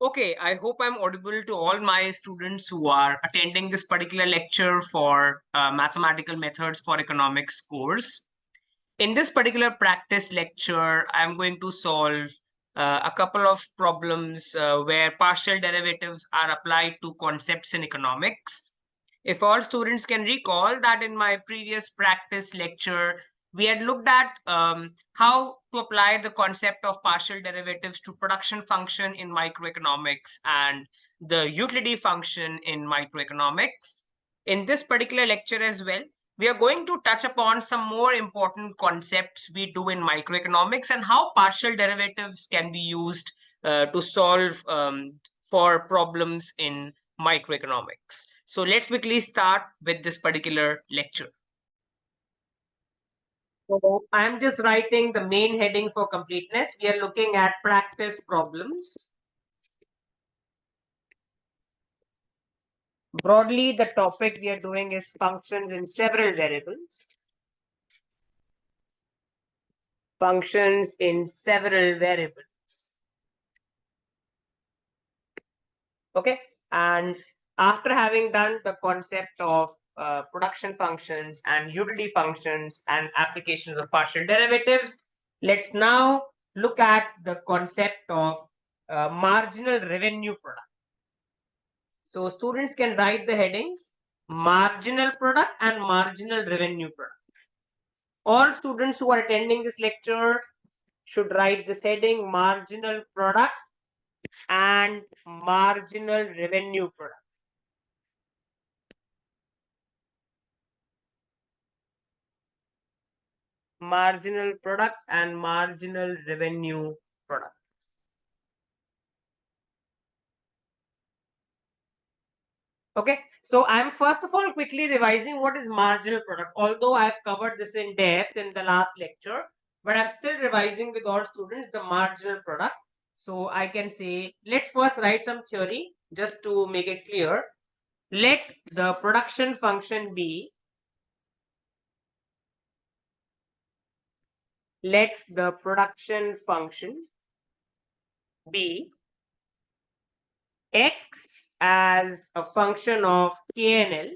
Okay, I hope I'm audible to all my students who are attending this particular lecture for mathematical methods for economics course. In this particular practice lecture, I'm going to solve a couple of problems where partial derivatives are applied to concepts in economics. If all students can recall that in my previous practice lecture, we had looked at how to apply the concept of partial derivatives to production function in microeconomics and the utility function in microeconomics. In this particular lecture as well, we are going to touch upon some more important concepts we do in microeconomics and how partial derivatives can be used to solve for problems in microeconomics. So let's quickly start with this particular lecture. So I'm just writing the main heading for completeness. We are looking at practice problems. Broadly, the topic we are doing is functions in several variables. Functions in several variables. Okay, and after having done the concept of production functions and utility functions and applications of partial derivatives, let's now look at the concept of marginal revenue product. So students can write the headings marginal product and marginal revenue product. All students who are attending this lecture should write this heading marginal product and marginal revenue product. Marginal product and marginal revenue product. Okay, so I'm first of all quickly revising what is marginal product, although I've covered this in depth in the last lecture, but I'm still revising with all students the marginal product. So I can say, let's first write some theory just to make it clear. Let the production function be, let the production function be x as a function of KNL,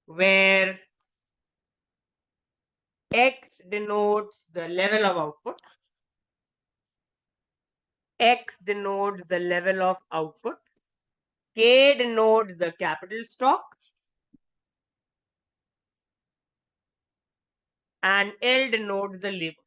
where x denotes the level of output, x denotes the level of output, k denotes the capital stock, and L denotes the labor.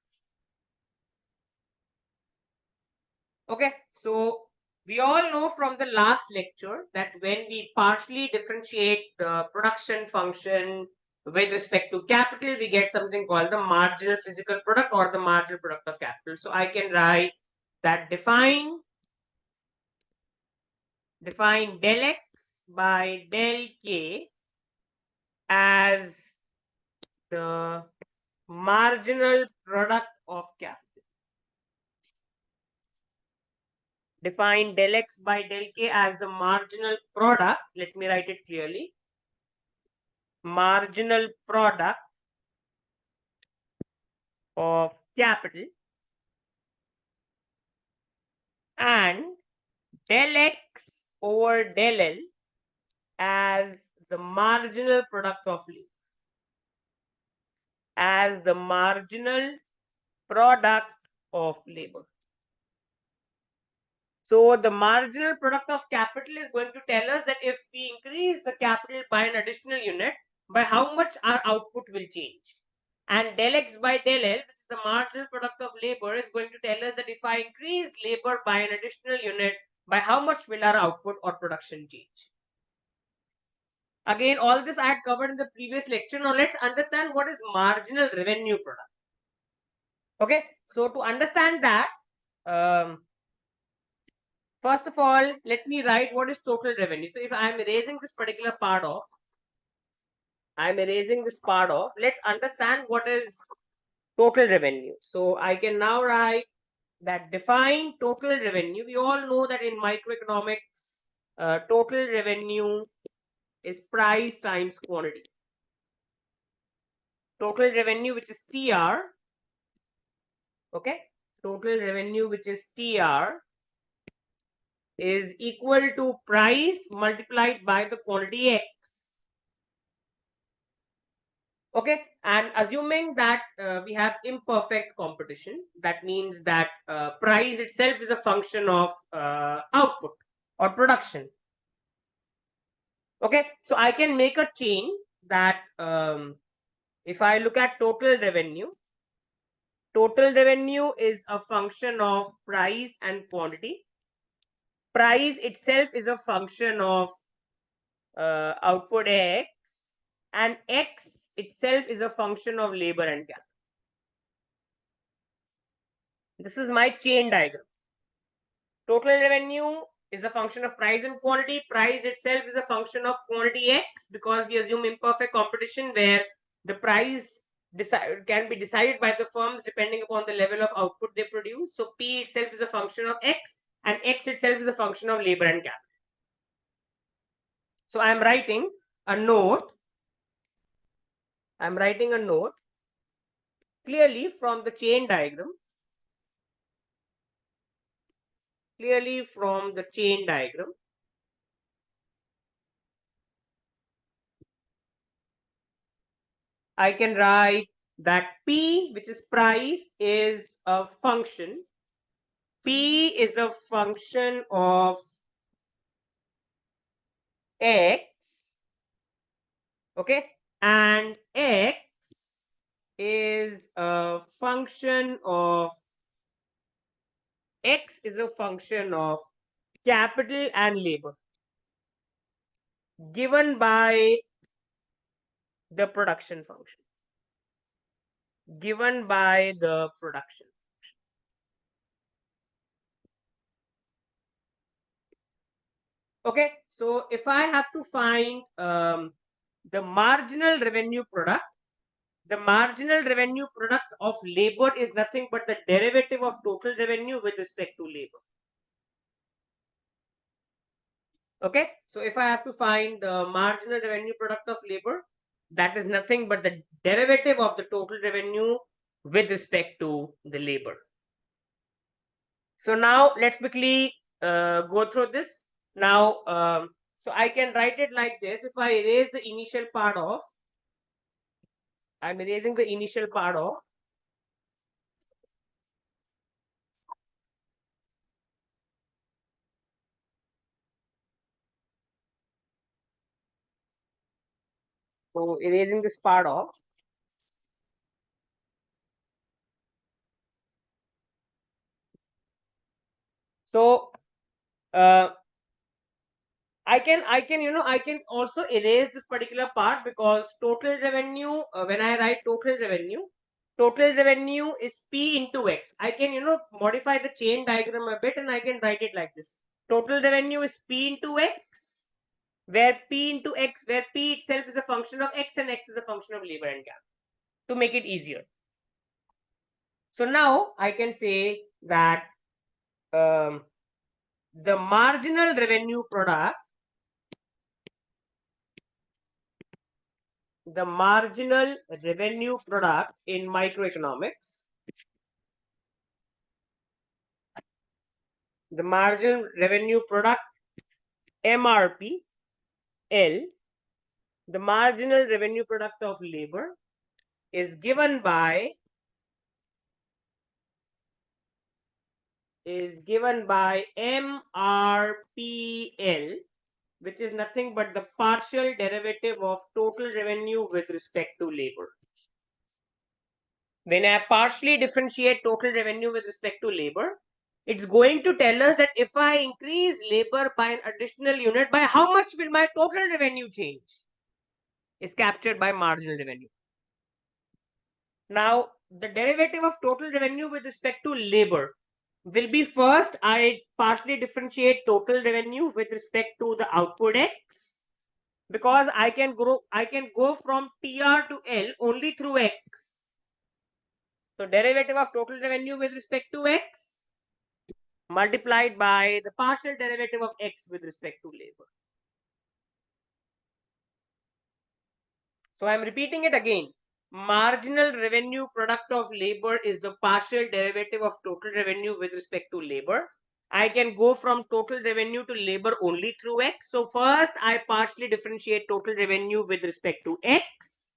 Okay, so we all know from the last lecture that when we partially differentiate the production function with respect to capital, we get something called the marginal physical product or the marginal product of capital. So I can write that define del x by del k as the marginal product of capital. Define del x by del k as the marginal product. Let me write it clearly. Marginal product of capital, and del x over del L as the marginal product of labor. As the marginal product of labor. So the marginal product of capital is going to tell us that if we increase the capital by an additional unit, by how much our output will change. And del x by del L, which is the marginal product of labor, is going to tell us that if I increase labor by an additional unit, by how much will our output or production change. Again, all this I had covered in the previous lecture. Now let's understand what is marginal revenue product. Okay, so to understand that, first of all, let me write what is total revenue. So if I'm erasing this particular part off, let's understand what is total revenue. So I can now write that define total revenue. We all know that in microeconomics, total revenue is price times quantity. Total revenue, which is TR, okay? Total revenue, which is TR, is equal to price multiplied by the quantity X. Okay, and assuming that we have imperfect competition, that means that price itself is a function of output or production. Okay, so I can make a chain that if I look at total revenue is a function of price and quantity. Price itself is a function of output X, and X itself is a function of labor and capital. This is my chain diagram. Total revenue is a function of price and quantity. Price itself is a function of quantity X, because we assume imperfect competition where the price can be decided by the firms depending upon the level of output they produce. So P itself is a function of X, and X itself is a function of labor and capital. So I'm writing a note. Clearly from the chain diagram. I can write that P, which is price, is a function. P is a function of X, okay, and X is a function of capital and labor given by the production function. Okay, so if I have to find the marginal revenue product of labor is nothing but the derivative of total revenue with respect to labor. Okay, so if I have to find the marginal revenue product of labor, that is nothing but the derivative of the total revenue with respect to the labor. So now let's quickly go through this. Now, so I can write it like this. If I erase the initial part off, I'm erasing the initial part off. So erasing this part off. So I can also erase this particular part, because total revenue, when I write total revenue is P into X. I can modify the chain diagram a bit, and I can write it like this. Total revenue is P into X, where P itself is a function of X and X is a function of labor and capital, to make it easier. So now I can say that the marginal revenue product in microeconomics, the marginal revenue product MRP L, the marginal revenue product of labor, is given by MRPL, which is nothing but the partial derivative of total revenue with respect to labor. When I partially differentiate total revenue with respect to labor, it's going to tell us that if I increase labor by an additional unit, by how much will my total revenue change? Is captured by marginal revenue. Now, the derivative of total revenue with respect to labor will be, first I partially differentiate total revenue with respect to the output X, because I can go from TR to L only through X. So derivative of total revenue with respect to X multiplied by the partial derivative of X with respect to labor. So I'm repeating it again. Marginal revenue product of labor is the partial derivative of total revenue with respect to labor. I can go from total revenue to labor only through X. So first I partially differentiate total revenue with respect to X,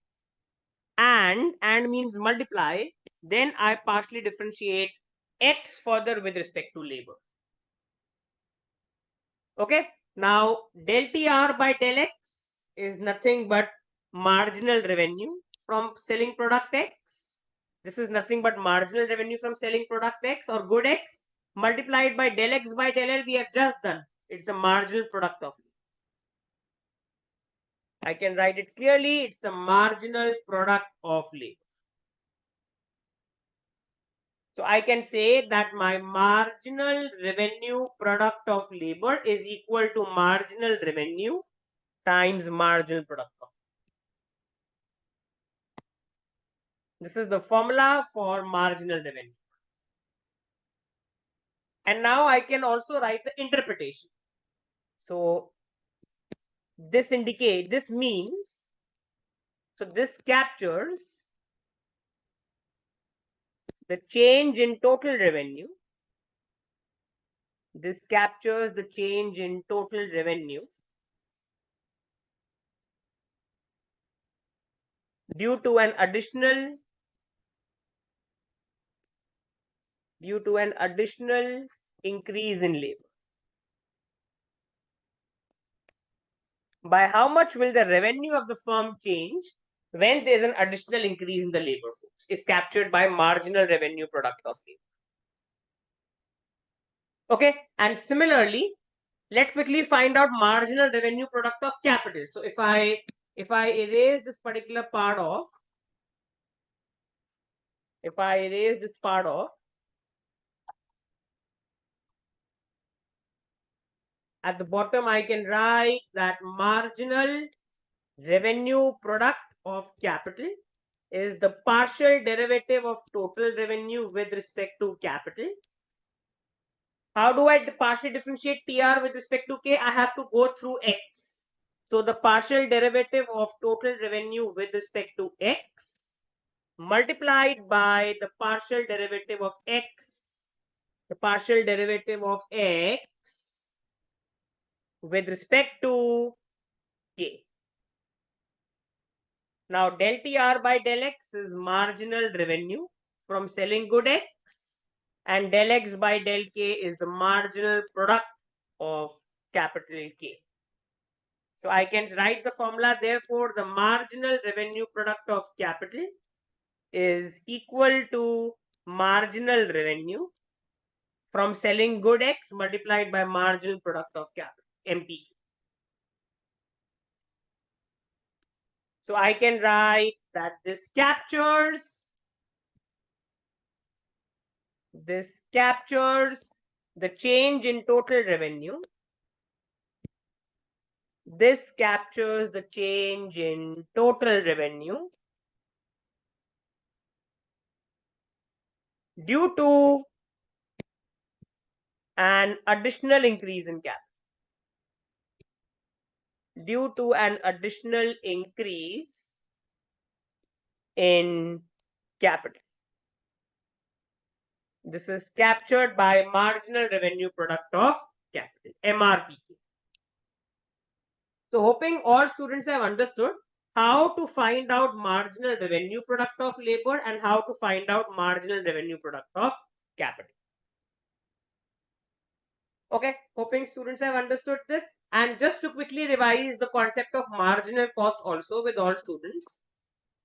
and means multiply. Then I partially differentiate X further with respect to labor. Okay. Now del TR by del X is nothing but marginal revenue from selling product X. This is nothing but marginal revenue from selling product X or good X multiplied by del X by del L. We have just done. It's the marginal product of labor. I can write it clearly. It's the marginal product of labor. So I can say that my marginal revenue product of labor is equal to marginal revenue times marginal product of. This is the formula for marginal revenue. And now I can also write the interpretation. So this means, so this captures the change in total revenue. This captures the change in total revenue due to an additional increase in labor. By how much will the revenue of the firm change when there is an additional increase in the labor force is captured by marginal revenue product of labor. Okay, and similarly, let's quickly find out marginal revenue product of capital. So if I erase this particular part off, at the bottom I can write that marginal revenue product of capital is the partial derivative of total revenue with respect to capital. How do I partially differentiate TR with respect to K? I have to go through X. So the partial derivative of total revenue with respect to X multiplied by the partial derivative of X, with respect to K. Now del TR by del X is marginal revenue from selling good X, and del X by del K is the marginal product of capital K. So I can write the formula. Therefore, the marginal revenue product of capital is equal to marginal revenue from selling good X multiplied by marginal product of capital, MP. So I can write that this captures the change in total revenue. This captures the change in total revenue due to an additional increase in capital. Due to an additional increase in capital. This is captured by marginal revenue product of capital, MRPK. So hoping all students have understood how to find out marginal revenue product of labor and how to find out marginal revenue product of capital. Okay, hoping students have understood this. And just to quickly revise the concept of marginal cost also with all students,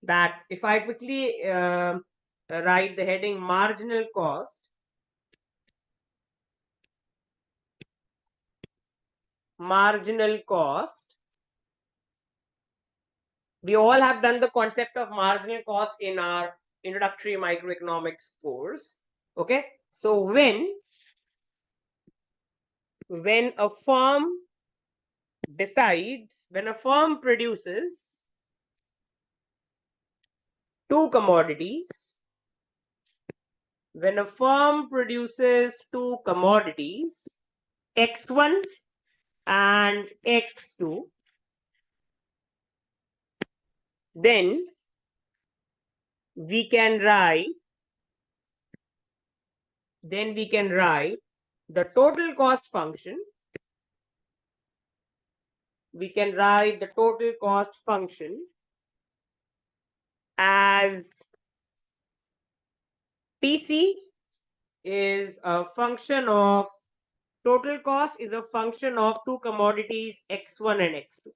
that if I quickly write the heading marginal cost, we all have done the concept of marginal cost in our introductory microeconomics course. Okay, so when a firm produces two commodities, X1 and X2, then we can write the total cost function, we can write the total cost function as PC is a function of, total cost is a function of two commodities X1 and X2.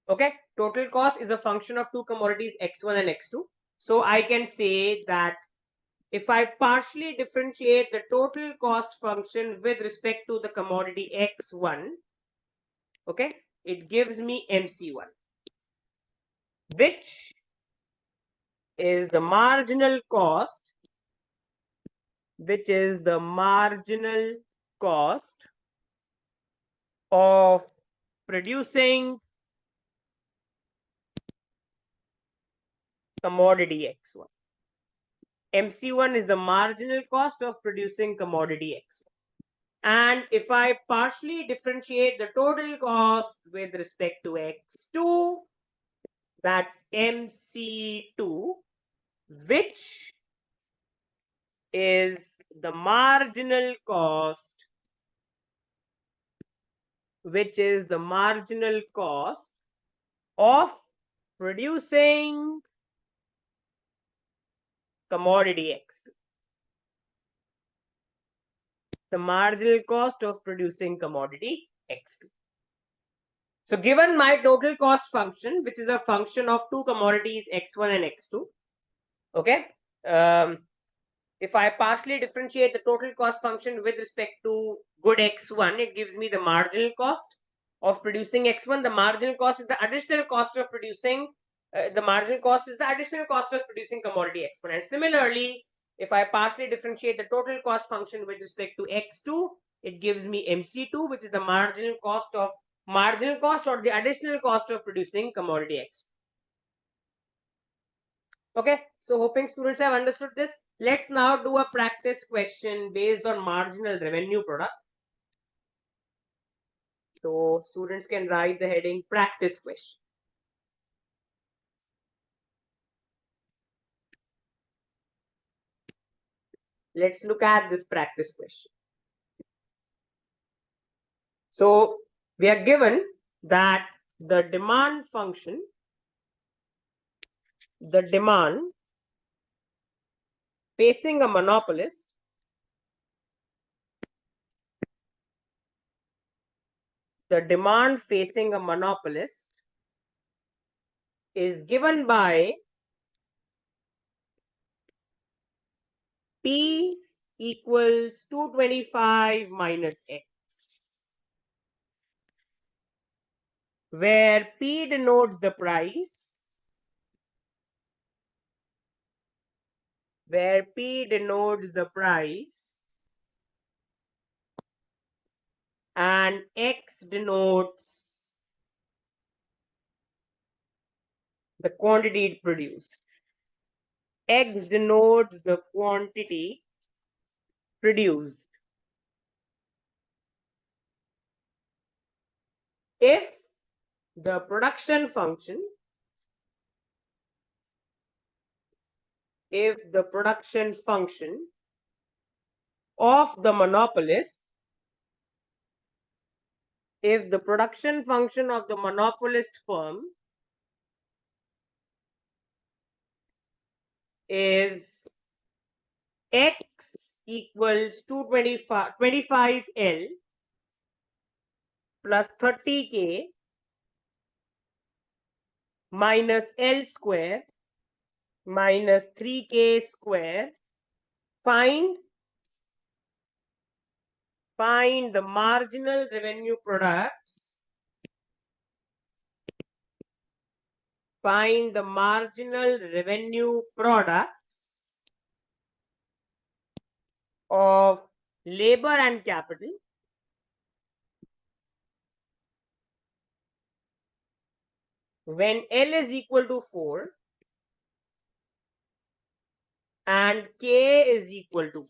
Okay, total cost is a function of two commodities X1 and X2. So I can say that if I partially differentiate the total cost function with respect to the commodity X1, okay, it gives me MC1, which is the marginal cost, which is the marginal cost of producing commodity X1. MC1 is the marginal cost of producing commodity X1. And if I partially differentiate the total cost with respect to X2, that's MC2, which is the marginal cost, which is the marginal cost of producing commodity X2. The marginal cost of producing commodity X2. So given my total cost function, which is a function of two commodities X1 and X2, okay, if I partially differentiate the total cost function with respect to good X1, it gives me the marginal cost of producing X1. The marginal cost is the additional cost of producing, the marginal cost is the additional cost of producing commodity X1. And similarly, if I partially differentiate the total cost function with respect to X2, it gives me MC2, which is the marginal cost or the additional cost of producing commodity X. Okay, so hoping students have understood this. Let's now do a practice question based on marginal revenue product. So students can write the heading practice question. Let's look at this practice question. So we are given that the demand function, the demand facing a monopolist, is given by P equals 225 minus X, where P denotes the price, and X denotes the quantity produced. X denotes the quantity produced. If the production function, of the monopolist, firm is X equals 25L plus 30K minus L square minus 3K square, find the marginal revenue products, of labor and capital when L is equal to 4 and K is equal to 1.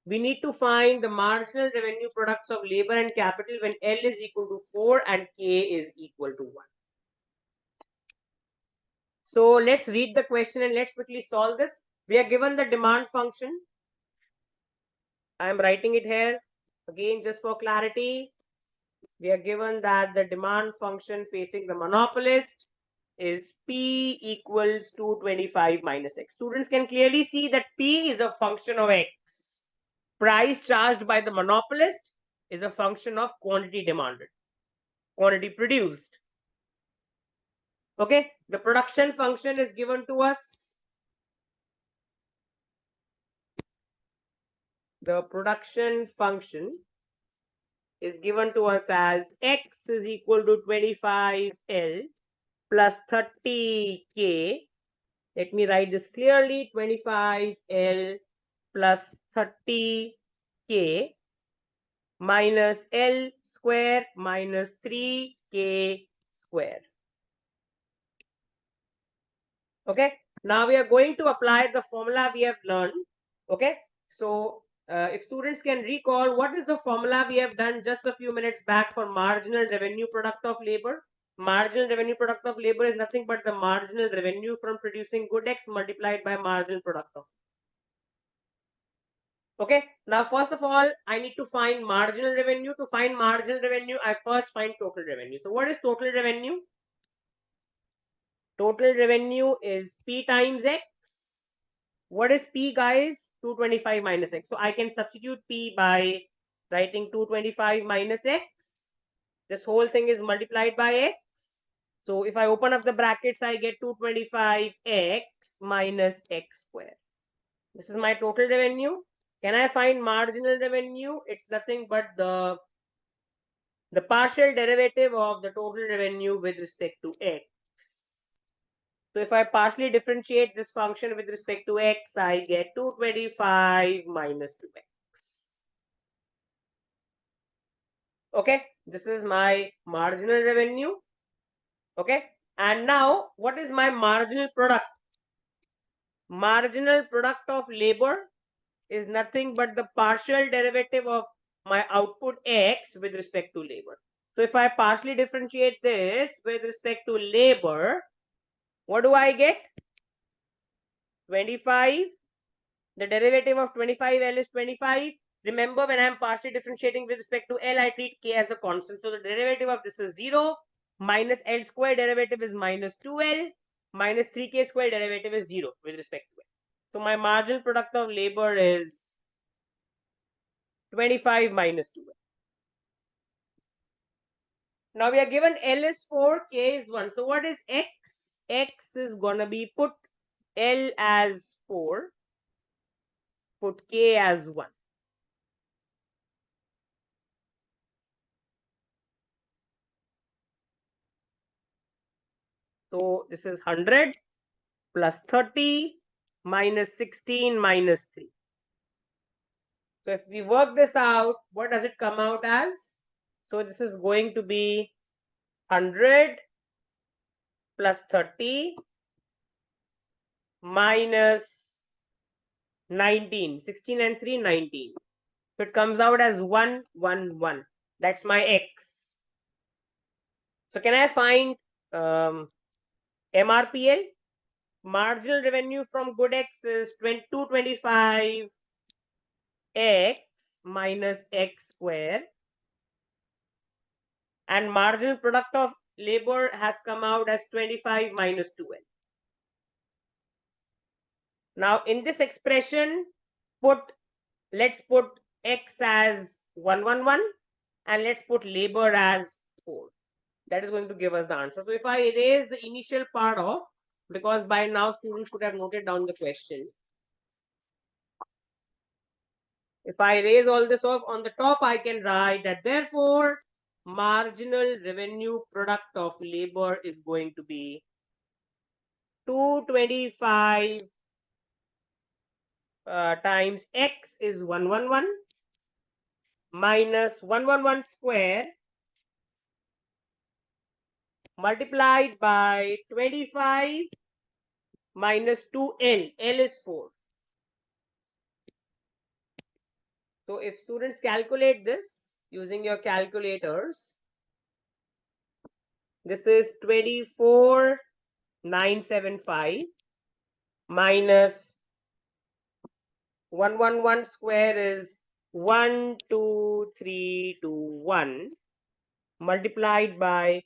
We need to find the marginal revenue products of labor and capital when L is equal to 4 and K is equal to 1. So let's read the question and let's quickly solve this. We are given the demand function. I am writing it here again just for clarity. We are given that the demand function facing the monopolist is P equals to 25 minus X. Students can clearly see that P is a function of X. Price charged by the monopolist is a function of quantity demanded, quantity produced. Okay, the production function is given to us. The production function is given to us as X is equal to 25L plus 30K. Let me write this clearly, 25L plus 30K minus L square minus 3K square. Okay, now we are going to apply the formula we have learned. Okay, so if students can recall, what is the formula we have done just a few minutes back for marginal revenue product of labor? Marginal revenue product of labor is nothing but the marginal revenue from producing good X multiplied by marginal product of. Okay, now first of all, I need to find marginal revenue. To find marginal revenue, I first find total revenue. So what is total revenue? Total revenue is P times X. What is P, guys? 225 minus X. So I can substitute P by writing 225 minus X. This whole thing is multiplied by X. So if I open up the brackets, I get 225X minus X square. This is my total revenue. Can I find marginal revenue? It's nothing but the partial derivative of the total revenue with respect to X. So if I partially differentiate this function with respect to X, I get 225 minus 2X. Okay, this is my marginal revenue. Okay, and now what is my marginal product? Marginal product of labor is nothing but the partial derivative of my output X with respect to labor. So if I partially differentiate this with respect to labor, what do I get? 25. The derivative of 25L is 25. Remember, when I'm partially differentiating with respect to L, I treat K as a constant. So the derivative of this is 0. Minus L square derivative is minus 2L. Minus 3K square derivative is 0 with respect to L. So my marginal product of labor is 25 minus 2L. Now we are given L is 4, K is 1. So what is X? X is going to be put L as 4, put K as 1. So this is 100 plus 30 minus 16 minus 3. So if we work this out, what does it come out as? So this is going to be 100 plus 30 minus 19. 16 and 3, 19. So it comes out as 1, 1, 1. That's my X. So can I find MRPL? Marginal revenue from good X is 225 X minus X square. And marginal product of labor has come out as 25 minus 2L. Now in this expression, let's put X as 111 and let's put labor as 4. That is going to give us the answer. So if I erase the initial part off, because by now students should have noted down the question. If I erase all this off, on the top I can write that therefore marginal revenue product of labor is going to be 225 times X is 111 minus 111 square multiplied by 25 minus 2L. L is 4. So if students calculate this using your calculators, this is 24,975 minus 111 square is 12321 multiplied by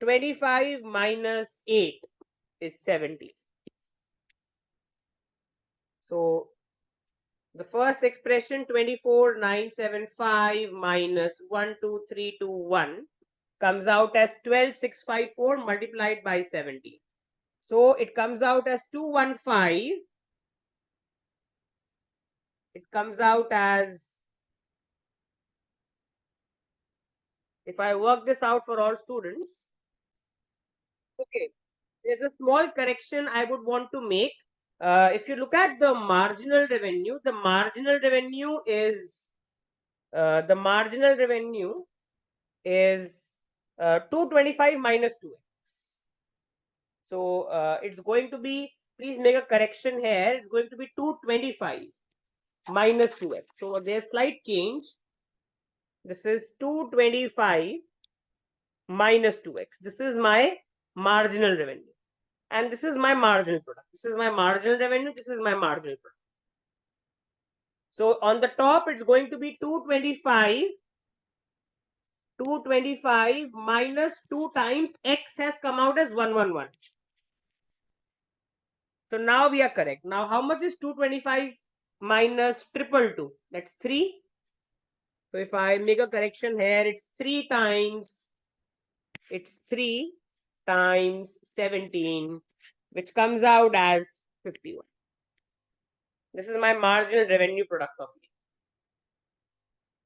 25 minus 8 is 70. So the first expression 24975 minus 12321 comes out as 12654 multiplied by 70. So it comes out as 215. It comes out as, if I work this out for all students, okay, there's a small correction I would want to make. If you look at the marginal revenue is the marginal revenue is 225 minus 2x. So it's going to be, please make a correction here. It's going to be 225 minus 2x. So there's slight change. This is 225 minus 2x. This is my marginal revenue. And this is my marginal product. This is my marginal revenue. This is my marginal product. So on the top, it's going to be 225 minus 2 times x has come out as 111. So now we are correct. Now how much is 225 minus 222? That's 3. So if I make a correction here, it's 3 times 17, which comes out as 51. This is my marginal revenue product of labor.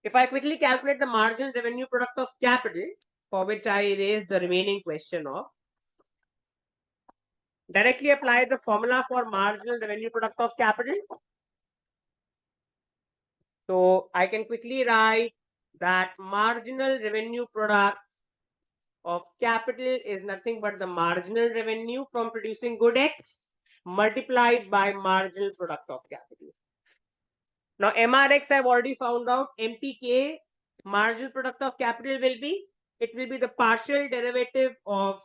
If I quickly calculate the marginal revenue product of capital, for which I raised the remaining question of, directly apply the formula for marginal revenue product of capital. So I can quickly write that marginal revenue product of capital is nothing but the marginal revenue from producing good X multiplied by marginal product of capital. Now MRX I've already found out. MPK, marginal product of capital, will be the partial derivative of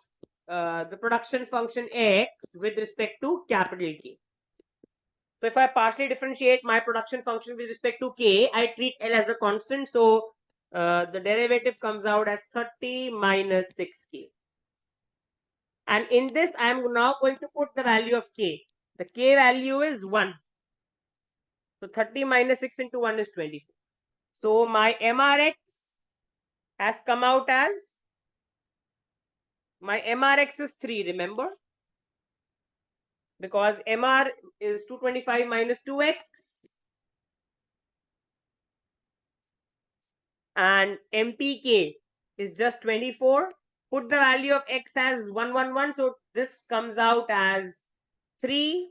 the production function X with respect to capital K. So if I partially differentiate my production function with respect to K, I treat L as a constant. So the derivative comes out as 30 minus 6K. And in this, I am now going to put the value of K. The K value is 1. So 30 minus 6 into 1 is 24. So my MRX has come out as, my MRX is 3, remember? Because MR is 225 minus 2x. And MPK is just 24. Put the value of X as 111. So this comes out as 3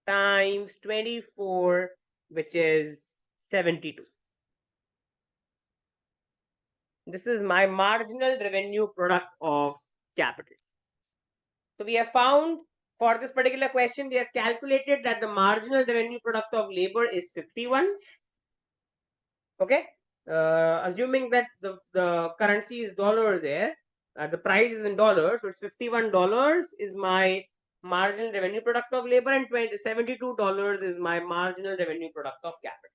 times 24, which is 72. This is my marginal revenue product of capital. So we have found, for this particular question, we have calculated that the marginal revenue product of labor is 51. Okay. Assuming that the currency is dollars here, the price is in dollars, so it's $51 is my marginal revenue product of labor, and $72 is my marginal revenue product of capital.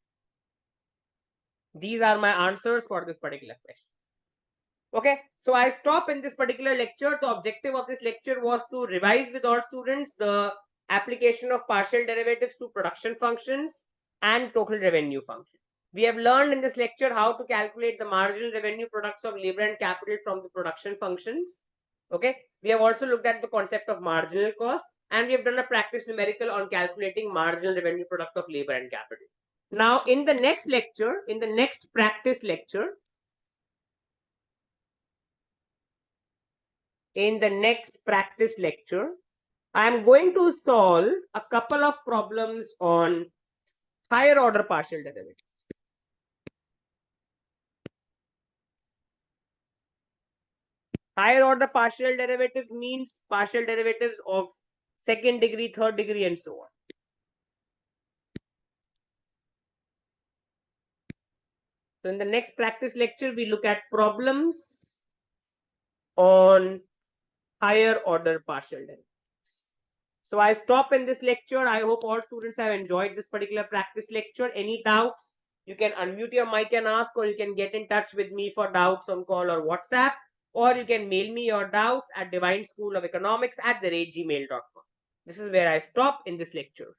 These are my answers for this particular question. Okay, so I stop in this particular lecture. The objective of this lecture was to revise with all students the application of partial derivatives to production functions and total revenue function. We have learned in this lecture how to calculate the marginal revenue products of labor and capital from the production functions. Okay, we have also looked at the concept of marginal cost, and we have done a practice numerical on calculating marginal revenue product of labor and capital. Now, in the next lecture, in the next practice lecture, I am going to solve a couple of problems on higher order partial derivatives. Higher order partial derivatives means partial derivatives of second degree, third degree, and so on. So in the next practice lecture, we look at problems on higher order partial derivatives. So I stop in this lecture. I hope all students have enjoyed this particular practice lecture. Any doubts, you can unmute your mic and ask, or you can get in touch with me for doubts on call or WhatsApp, or you can mail me your doubts at divineschoolofeconomics@gmail.com. This is where I stop in this lecture.